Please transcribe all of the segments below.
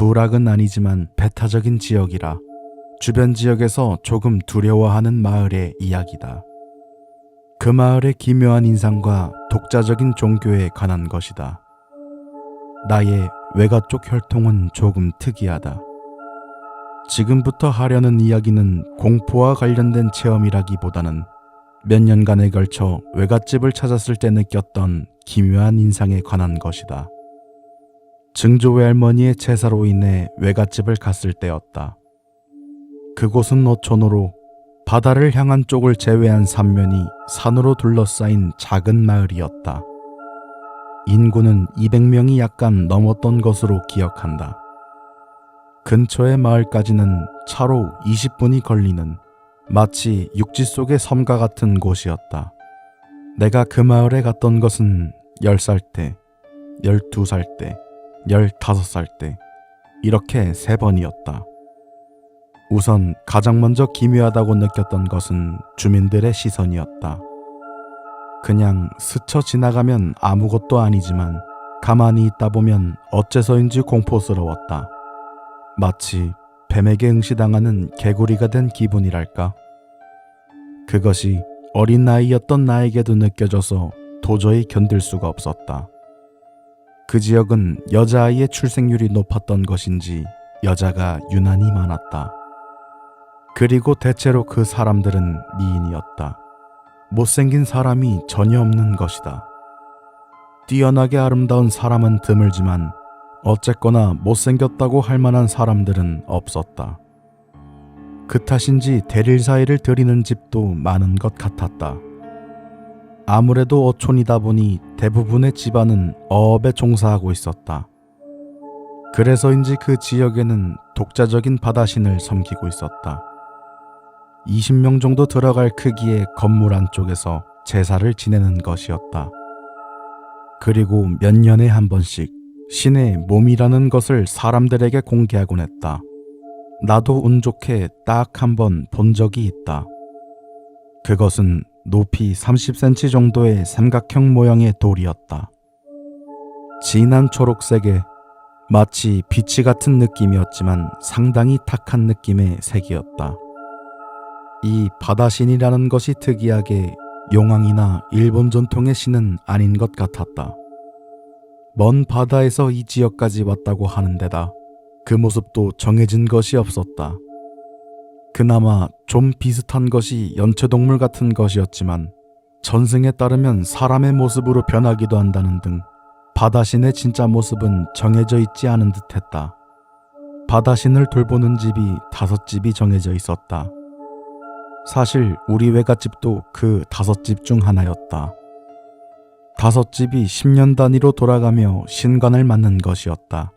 부락은 아니지만 배타적인 지역이라 주변 지역에서 조금 두려워하는 마을의 이야기다. 그 마을의 기묘한 인상과 독자적인 종교에 관한 것이다. 나의 외가 쪽 혈통은 조금 특이하다. 지금부터 하려는 이야기는 공포와 관련된 체험이라기보다는 몇 년간에 걸쳐 외갓집을 찾았을 때 느꼈던 기묘한 인상에 관한 것이다. 증조 외할머니의 제사로 인해 외갓집을 갔을 때였다. 그곳은 어촌으로 바다를 향한 쪽을 제외한 삼면이 산으로 둘러싸인 작은 마을이었다. 인구는 200명이 약간 넘었던 것으로 기억한다. 근처의 마을까지는 차로 20분이 걸리는 마치 육지 속의 섬과 같은 곳이었다. 내가 그 마을에 갔던 것은 10살 때, 12살 때, 15살 때 이렇게 3번이었다. 우선 가장 먼저 기묘하다고 느꼈던 것은 주민들의 시선이었다. 그냥 스쳐 지나가면 아무것도 아니지만 가만히 있다 보면 어째서인지 공포스러웠다. 마치 뱀에게 응시당하는 개구리가 된 기분이랄까. 그것이 어린 나이였던 나에게도 느껴져서 도저히 견딜 수가 없었다. 그 지역은 여자아이의 출생률이 높았던 것인지 여자가 유난히 많았다. 그리고 대체로 그 사람들은 미인이었다. 못생긴 사람이 전혀 없는 것이다. 뛰어나게 아름다운 사람은 드물지만 어쨌거나 못생겼다고 할 만한 사람들은 없었다. 그 탓인지 대릴 사이를 드리는 집도 많은 것 같았다. 아무래도 어촌이다 보니 대부분의 집안은 어업에 종사하고 있었다. 그래서인지 그 지역에는 독자적인 바다신을 섬기고 있었다. 20명 정도 들어갈 크기의 건물 안쪽에서 제사를 지내는 것이었다. 그리고 몇 년에 한 번씩 신의 몸이라는 것을 사람들에게 공개하곤 했다. 나도 운 좋게 딱 한 번 본 적이 있다. 그것은 높이 30cm 정도의 삼각형 모양의 돌이었다. 진한 초록색에 마치 비치 같은 느낌이었지만 상당히 탁한 느낌의 색이었다. 이 바다신이라는 것이 특이하게 용왕이나 일본 전통의 신은 아닌 것 같았다. 먼 바다에서 이 지역까지 왔다고 하는데다 그 모습도 정해진 것이 없었다. 그나마 좀 비슷한 것이 연체동물 같은 것이었지만 전승에 따르면 사람의 모습으로 변하기도 한다는 등 바다신의 진짜 모습은 정해져 있지 않은 듯했다. 바다신을 돌보는 집이 5집이 정해져 있었다. 사실 우리 외갓집도 그 5집 중 하나였다. 5집이 10년 단위로 돌아가며 신관을 맡는 것이었다.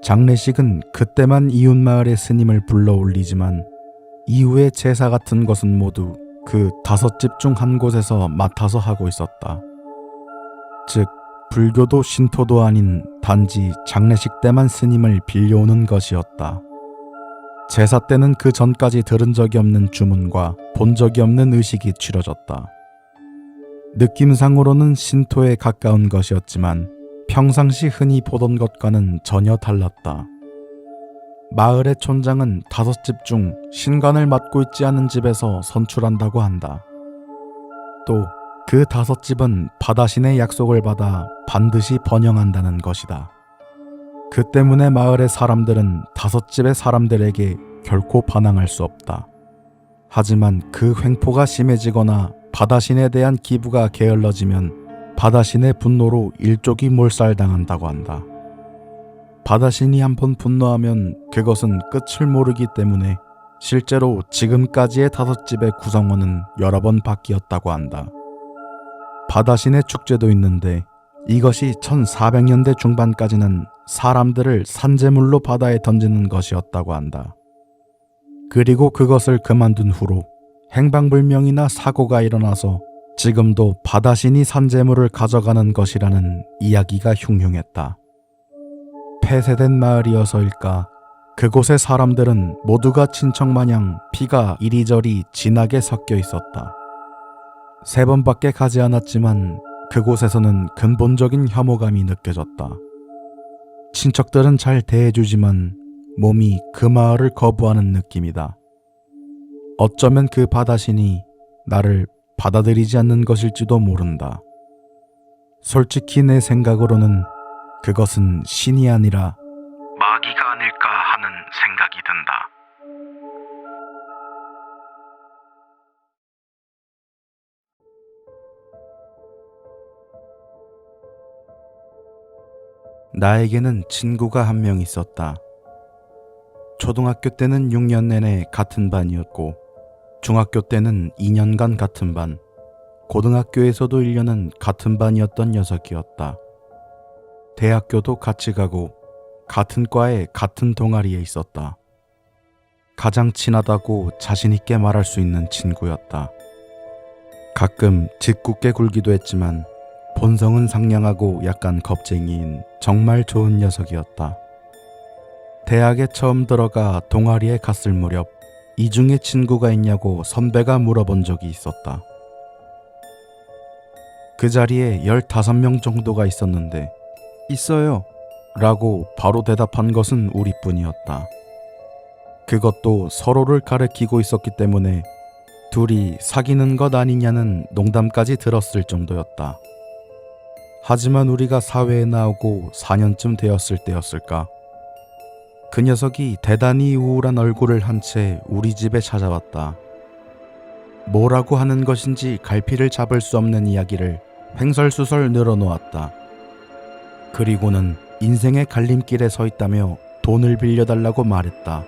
장례식은 그때만 이웃마을의 스님을 불러 올리지만 이후의 제사 같은 것은 모두 그 5집 중 한 곳에서 맡아서 하고 있었다. 즉 불교도 신토도 아닌 단지 장례식 때만 스님을 빌려오는 것이었다. 제사 때는 그 전까지 들은 적이 없는 주문과 본 적이 없는 의식이 치러졌다. 느낌상으로는 신토에 가까운 것이었지만 평상시 흔히 보던 것과는 전혀 달랐다. 마을의 촌장은 5집 중 신관을 맡고 있지 않은 집에서 선출한다고 한다. 또 그 5집은 바다신의 약속을 받아 반드시 번영한다는 것이다. 그 때문에 마을의 사람들은 5집의 사람들에게 결코 반항할 수 없다. 하지만 그 횡포가 심해지거나 바다신에 대한 기부가 게을러지면 바다신의 분노로 일족이 몰살당한다고 한다. 바다신이 한번 분노하면 그것은 끝을 모르기 때문에 실제로 지금까지의 5집의 구성원은 여러 번 바뀌었다고 한다. 바다신의 축제도 있는데 이것이 1400년대 중반까지는 사람들을 산재물로 바다에 던지는 것이었다고 한다. 그리고 그것을 그만둔 후로 행방불명이나 사고가 일어나서 지금도 바다신이 산재물을 가져가는 것이라는 이야기가 흉흉했다. 폐쇄된 마을이어서일까 그곳의 사람들은 모두가 친척마냥 피가 이리저리 진하게 섞여 있었다. 3번밖에 가지 않았지만 그곳에서는 근본적인 혐오감이 느껴졌다. 친척들은 잘 대해주지만 몸이 그 마을을 거부하는 느낌이다. 어쩌면 그 바다신이 나를 받아들이지 않는 것일지도 모른다. 솔직히 내 생각으로는 그것은 신이 아니라 마귀가 아닐까 하는 생각이 든다. 나에게는 친구가 한 명 있었다. 초등학교 때는 6년 내내 같은 반이었고 중학교 때는 2년간 같은 반, 고등학교에서도 1년은 같은 반이었던 녀석이었다. 대학교도 같이 가고 같은 과에 같은 동아리에 있었다. 가장 친하다고 자신 있게 말할 수 있는 친구였다. 가끔 짓궂게 굴기도 했지만 본성은 상냥하고 약간 겁쟁이인 정말 좋은 녀석이었다. 대학에 처음 들어가 동아리에 갔을 무렵 이 중에 친구가 있냐고 선배가 물어본 적이 있었다. 그 자리에 15명 정도가 있었는데 있어요 라고 바로 대답한 것은 우리뿐이었다. 그것도 서로를 가리키고 있었기 때문에 둘이 사귀는 것 아니냐는 농담까지 들었을 정도였다. 하지만 우리가 사회에 나오고 4년쯤 되었을 때였을까? 그 녀석이 대단히 우울한 얼굴을 한 채 우리 집에 찾아왔다. 뭐라고 하는 것인지 갈피를 잡을 수 없는 이야기를 횡설수설 늘어놓았다. 그리고는 인생의 갈림길에 서 있다며 돈을 빌려달라고 말했다.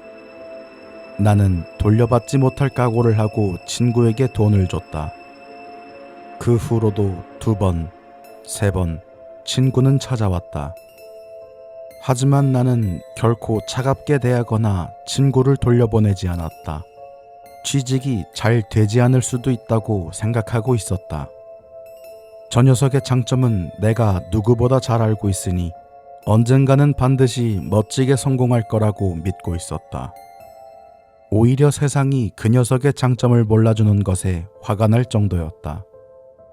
나는 돌려받지 못할 각오를 하고 친구에게 돈을 줬다. 그 후로도 2번, 3번 친구는 찾아왔다. 하지만 나는 결코 차갑게 대하거나 친구를 돌려보내지 않았다. 취직이 잘 되지 않을 수도 있다고 생각하고 있었다. 저 녀석의 장점은 내가 누구보다 잘 알고 있으니 언젠가는 반드시 멋지게 성공할 거라고 믿고 있었다. 오히려 세상이 그 녀석의 장점을 몰라주는 것에 화가 날 정도였다.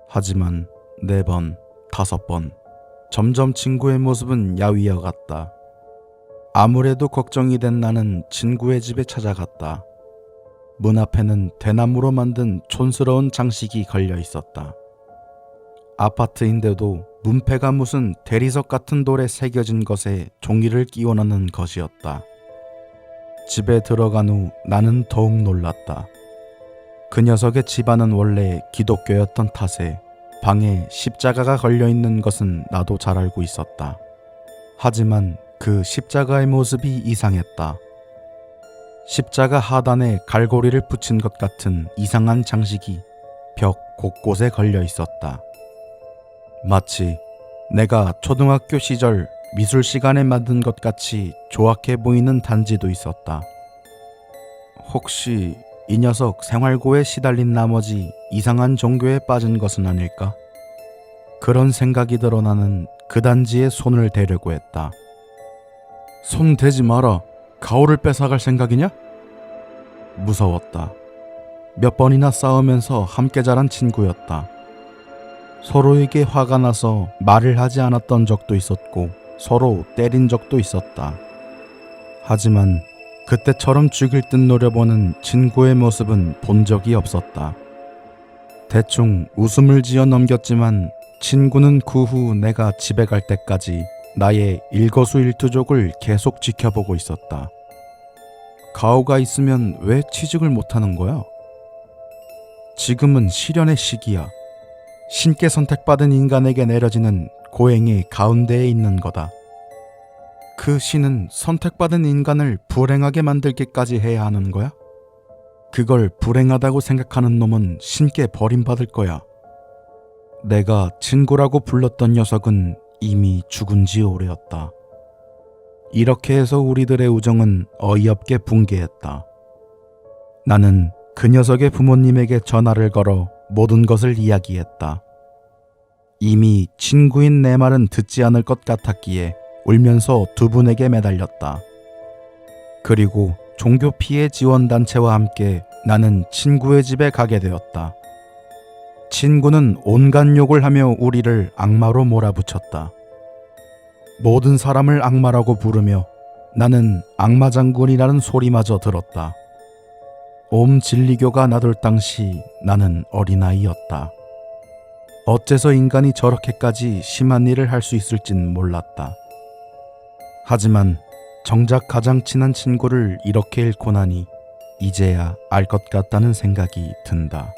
하지만 4번, 5번 점점 친구의 모습은 야위어 갔다. 아무래도 걱정이 된 나는 친구의 집에 찾아갔다. 문 앞에는 대나무로 만든 촌스러운 장식이 걸려 있었다. 아파트인데도 문패가 무슨 대리석 같은 돌에 새겨진 것에 종이를 끼워넣는 것이었다. 집에 들어간 후 나는 더욱 놀랐다. 그 녀석의 집안은 원래 기독교였던 탓에 방에 십자가가 걸려있는 것은 나도 잘 알고 있었다. 하지만 그 십자가의 모습이 이상했다. 십자가 하단에 갈고리를 붙인 것 같은 이상한 장식이 벽 곳곳에 걸려 있었다. 마치 내가 초등학교 시절 미술 시간에 만든 것 같이 조악해 보이는 단지도 있었다. 혹시 이 녀석 생활고에 시달린 나머지 이상한 종교에 빠진 것은 아닐까? 그런 생각이 들어 나는 그 단지에 손을 대려고 했다. 손 대지 마라. 가오를 뺏어갈 생각이냐? 무서웠다. 몇 번이나 싸우면서 함께 자란 친구였다. 서로에게 화가 나서 말을 하지 않았던 적도 있었고 서로 때린 적도 있었다. 하지만 그때처럼 죽일 듯 노려보는 친구의 모습은 본 적이 없었다. 대충 웃음을 지어 넘겼지만 친구는 그 후 내가 집에 갈 때까지 나의 일거수일투족을 계속 지켜보고 있었다. 가오가 있으면 왜 취직을 못하는 거야? 지금은 시련의 시기야. 신께 선택받은 인간에게 내려지는 고행의 가운데에 있는 거다. 그 신은 선택받은 인간을 불행하게 만들기까지 해야 하는 거야? 그걸 불행하다고 생각하는 놈은 신께 버림받을 거야. 내가 친구라고 불렀던 녀석은 이미 죽은 지 오래였다. 이렇게 해서 우리들의 우정은 어이없게 붕괴했다. 나는 그 녀석의 부모님에게 전화를 걸어 모든 것을 이야기했다. 이미 친구인 내 말은 듣지 않을 것 같았기에 울면서 2분에게 매달렸다. 그리고 종교 피해 지원단체와 함께 나는 친구의 집에 가게 되었다. 친구는 온갖 욕을 하며 우리를 악마로 몰아붙였다. 모든 사람을 악마라고 부르며 나는 악마 장군이라는 소리마저 들었다. 옴 진리교가 나돌 당시 나는 어린아이였다. 어째서 인간이 저렇게까지 심한 일을 할 수 있을진 몰랐다. 하지만 정작 가장 친한 친구를 이렇게 잃고 나니 이제야 알 것 같다는 생각이 든다.